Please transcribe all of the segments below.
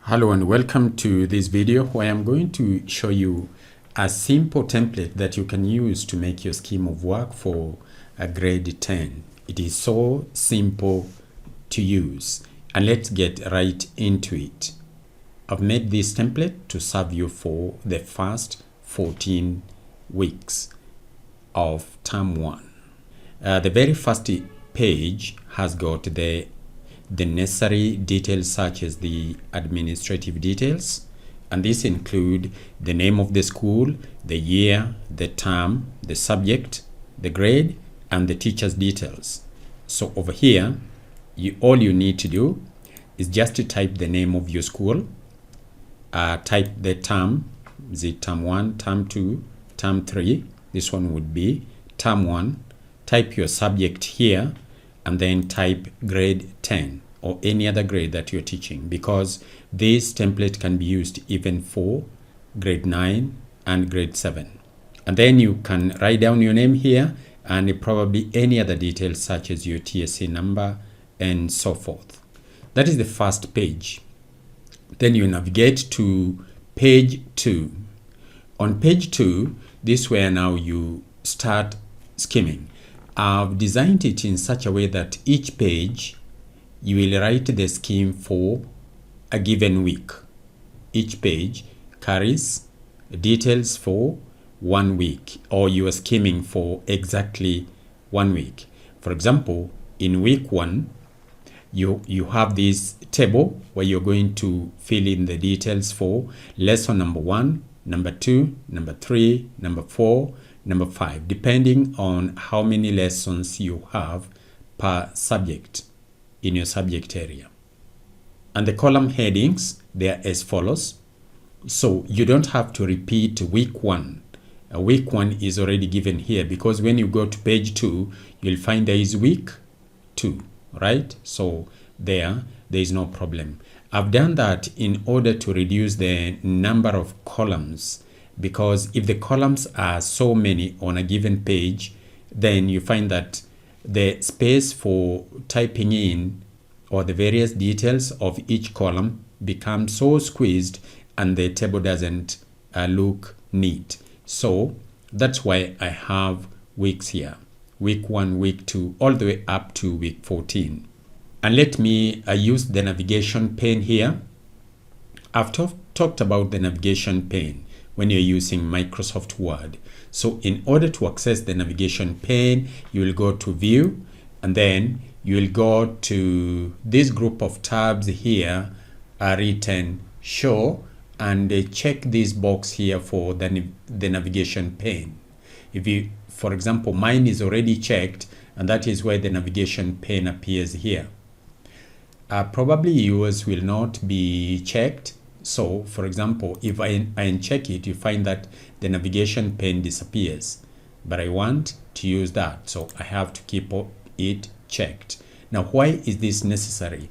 Hello and welcome to this video where I'm going to show you a simple template that you can use to make your scheme of work for a grade 10. It is so simple to use, and let's get right into it. I've made this template to serve you for the first 14 weeks of term 1. The very first page has got the necessary details such as the administrative details, and these include the name of the school, the year, the term, the subject, the grade, and the teacher's details. So over here, all you need to do is just to type the name of your school, type the term, is it term 1, term 2, term 3, this one would be term 1, type your subject here, and then type grade 10 or any other grade that you're teaching, because this template can be used even for grade 9 and grade 7. And then you can write down your name here and probably any other details such as your TSC number and so forth. That is the first page. Then you navigate to page 2. On page 2, this is where now you start skimming. I've designed it in such a way that each page you will write the scheme for a given week. Each page carries details for 1 week, or you are skimming for exactly 1 week. For example, in week 1, you have this table where you're going to fill in the details for lesson number 1, number 2, number 3, number 4, number 5, depending on how many lessons you have per subject in your subject area. And the column headings, they are as follows. So you don't have to repeat week 1. Week 1 is already given here, because when you go to page 2, you'll find there is week 2, right? So there is no problem. I've done that in order to reduce the number of columns, because if the columns are so many on a given page, then you find that the space for typing in or the various details of each column becomes so squeezed and the table doesn't look neat. So that's why I have weeks here, week 1, week 2, all the way up to week 14. And let me use the navigation pane here. I've talked about the navigation pane when you're using Microsoft Word. So in order to access the navigation pane, you will go to View, and then you will go to this group of tabs here are written Show, and check this box here for the navigation pane. If you, for example, mine is already checked, and that is where the navigation pane appears here. Probably yours will not be checked. So, for example, if I uncheck it, you find that the navigation pane disappears. But I want to use that, so I have to keep it checked. Now, why is this necessary?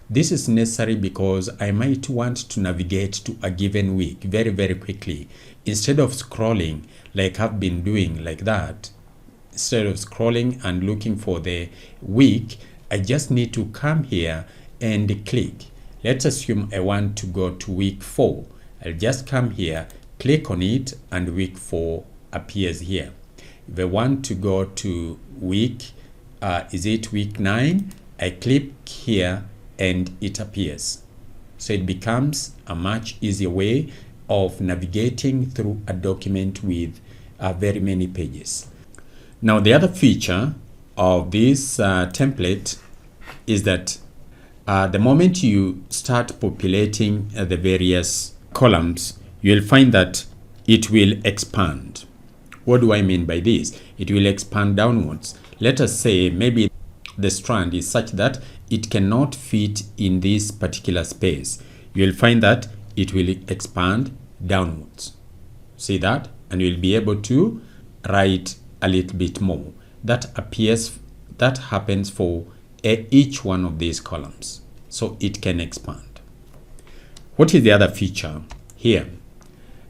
This is necessary because I might want to navigate to a given week very, very quickly. Instead of scrolling like I've been doing like that, instead of scrolling and looking for the week, I just need to come here and click. Let's assume I want to go to week 4. I'll just come here, click on it, and week 4 appears here. If I want to go to week, is it week 9? I click here and it appears. So it becomes a much easier way of navigating through a document with very many pages. Now, the other feature of this template is that the moment you start populating the various columns, you'll find that it will expand. What do I mean by this? It will expand downwards. Let us say maybe the strand is such that it cannot fit in this particular space. You'll find that it will expand downwards. See that? And you'll be able to write a little bit more. That happens for each one of these columns, so it can expand. What is the other feature here?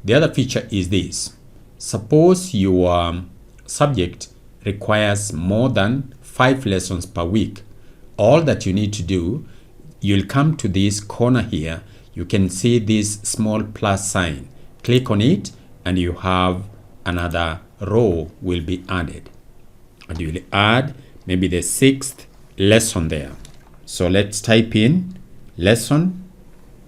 The other feature is this. Suppose your subject requires more than 5 lessons per week. All that you need to do, you'll come to this corner here, you can see this small plus sign. Click on it and you have another row will be added. And you will add maybe the 6th lesson there. So let's type in lesson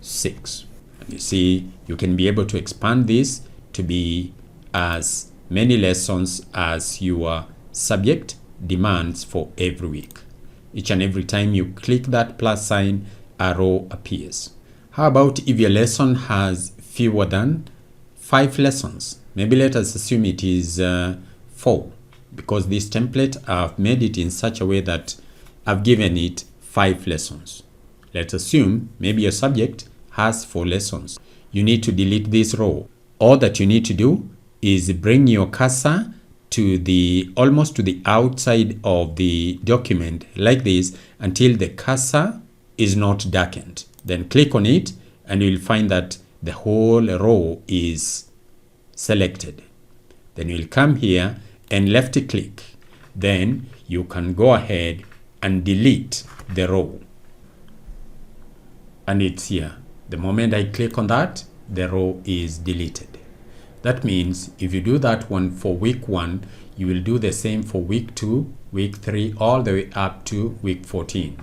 6. And you see, you can be able to expand this to be as many lessons as your subject demands for every week. Each and every time you click that plus sign, a row appears. How about if your lesson has fewer than 5 lessons? Maybe let us assume it is 4, because this template I've made it in such a way that I've given it 5 lessons. Let's assume maybe your subject has 4 lessons. You need to delete this row. All that you need to do is bring your cursor to the almost to the outside of the document like this until the cursor is not darkened. Then click on it and you'll find that the whole row is selected. Then you'll come here and left click. Then you can go ahead and delete the row. And it's here. The moment I click on that, the row is deleted. That means if you do that one for week 1, you will do the same for week 2, week 3, all the way up to week 14.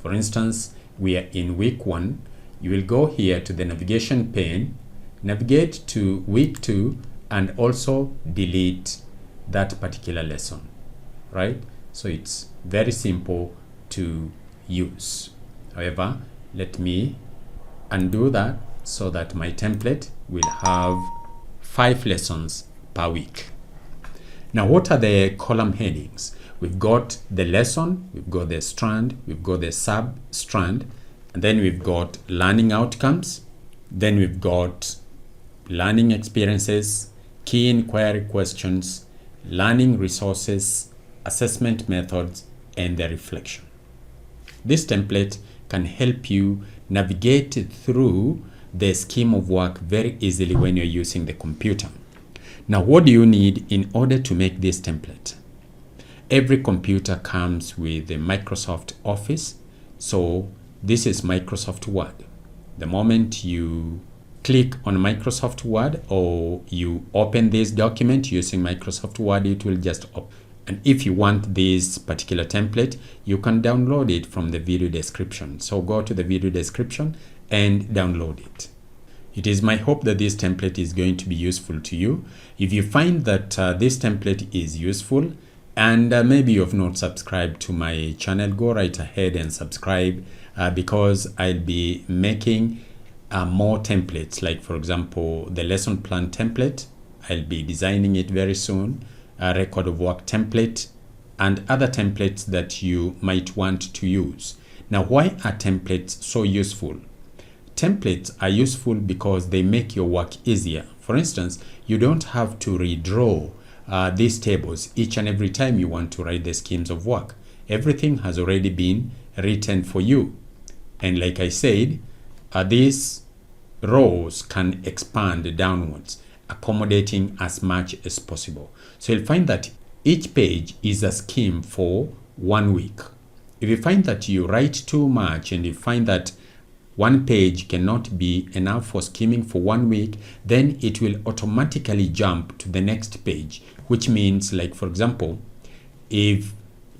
For instance, we are in week 1. You will go here to the navigation pane, navigate to week 2, and also delete that particular lesson, right? So it's very simple to use. However, let me undo that so that my template will have 5 lessons per week. Now, what are the column headings? We've got the lesson, we've got the strand, we've got the sub-strand, and then we've got learning outcomes, then we've got learning experiences, key inquiry questions, learning resources, assessment methods, and the reflection. This template can help you navigate through the scheme of work very easily when you're using the computer. Now, what do you need in order to make this template? Every computer comes with a Microsoft Office, so this is Microsoft Word. The moment you click on Microsoft Word or you open this document using Microsoft Word, it will just open. And if you want this particular template, you can download it from the video description. So go to the video description and download it. It is my hope that this template is going to be useful to you. If you find that this template is useful and maybe you have not subscribed to my channel, go right ahead and subscribe because I'll be making more templates. Like, for example, the lesson plan template, I'll be designing it very soon, a record of work template, and other templates that you might want to use. Now, why are templates so useful? Templates are useful because they make your work easier. For instance, you don't have to redraw these tables each and every time you want to write the schemes of work. Everything has already been written for you. And like I said, these rows can expand downwards, accommodating as much as possible. So you'll find that each page is a scheme for 1 week. If you find that you write too much and you find that one page cannot be enough for scheming for 1 week, then it will automatically jump to the next page, which means, like, for example, if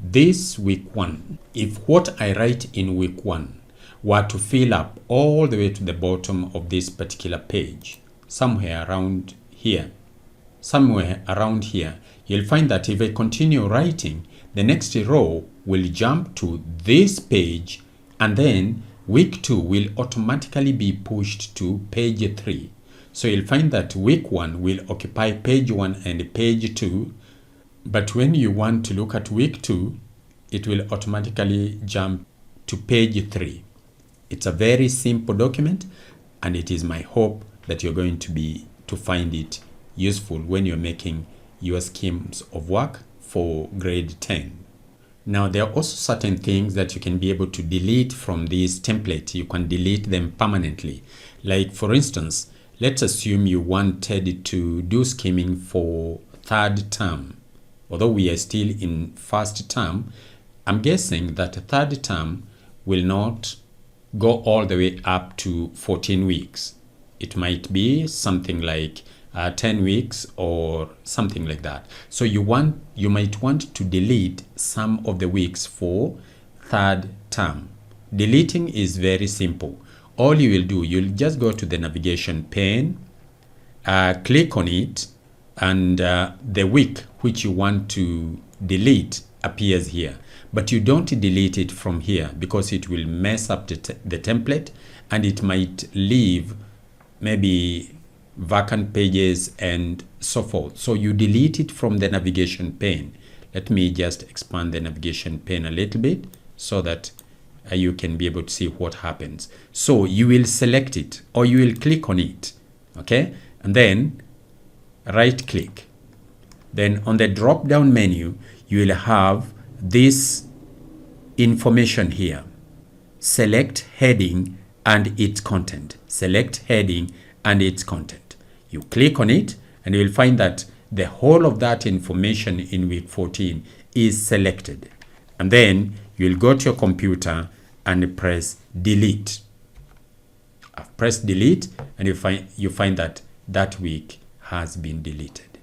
this week 1, if what I write in week 1 were to fill up all the way to the bottom of this particular page, somewhere around here, you'll find that if I continue writing, the next row will jump to this page, and then week 2 will automatically be pushed to page 3. So you'll find that week 1 will occupy page 1 and page 2, but when you want to look at week 2, it will automatically jump to page 3. It's a very simple document, and it is my hope that you're going to find it useful when you're making your schemes of work for grade 10. Now, there are also certain things that you can be able to delete from this template. You can delete them permanently. Like, for instance, let's assume you wanted to do scheming for 3rd term. Although we are still in 1st term, I'm guessing that 3rd term will not go all the way up to 14 weeks. It might be something like 10 weeks or something like that. So you might want to delete some of the weeks for third term. Deleting is very simple. All you will do, you'll just go to the navigation pane, click on it, and the week which you want to delete appears here. But you don't delete it from here because it will mess up the template, and it might leave maybe vacant pages and so forth. So you delete it from the navigation pane. Let me just expand the navigation pane a little bit so that you can be able to see what happens. So you will select it, or you will click on it, okay? And then right click. Then on the drop down menu, you will have this information here. Select heading and its content. Select heading and its content. You click on it and you will find that the whole of that information in week 14 is selected. And then you'll go to your computer and press delete. I've pressed delete, and you find that that week has been deleted.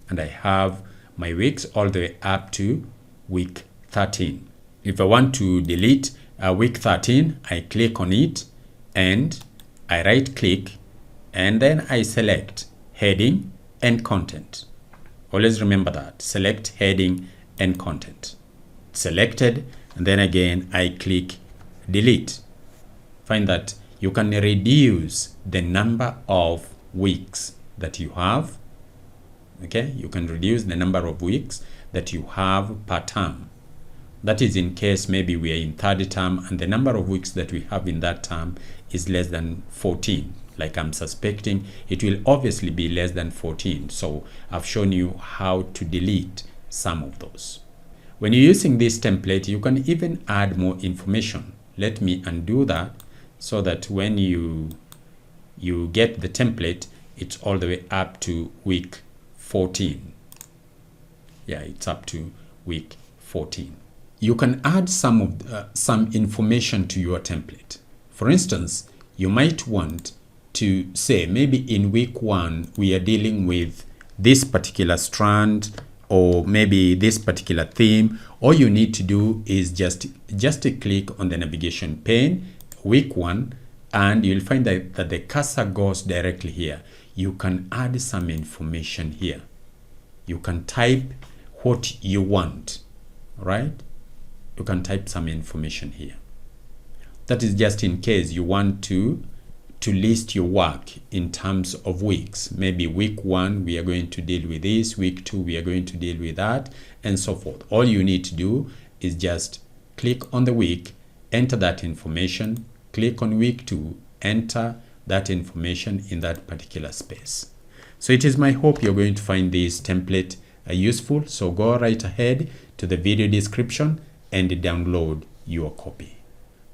And I have my weeks all the way up to week 13. If I want to delete week 13, I click on it and I right click, and then I select heading and content. Always remember that. Select heading and content. Selected, and then again I click delete. Find that you can reduce the number of weeks that you have. Okay, you can reduce the number of weeks that you have per term. That is in case maybe we are in third term and the number of weeks that we have in that term is less than 14. Like I'm suspecting, it will obviously be less than 14. So I've shown you how to delete some of those. When you're using this template, you can even add more information. Let me undo that so that when you get the template, it's all the way up to week 14. Yeah, it's up to week 14. You can add some information to your template. For instance, you might want to say maybe in week 1 we are dealing with this particular strand, or maybe this particular theme. All you need to do is just click on the navigation pane, week 1, and you'll find that the cursor goes directly here. You can add some information here. You can type what you want, right? You can type some information here. That is just in case you want to list your work in terms of weeks. Maybe week 1 we are going to deal with this, week 2 we are going to deal with that, and so forth. All you need to do is just click on the week, enter that information, click on week 2, enter that information in that particular space. So it is my hope you're going to find this template useful. So go right ahead to the video description and download your copy.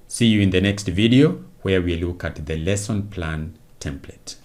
See you in the next video where we look at the lesson plan template.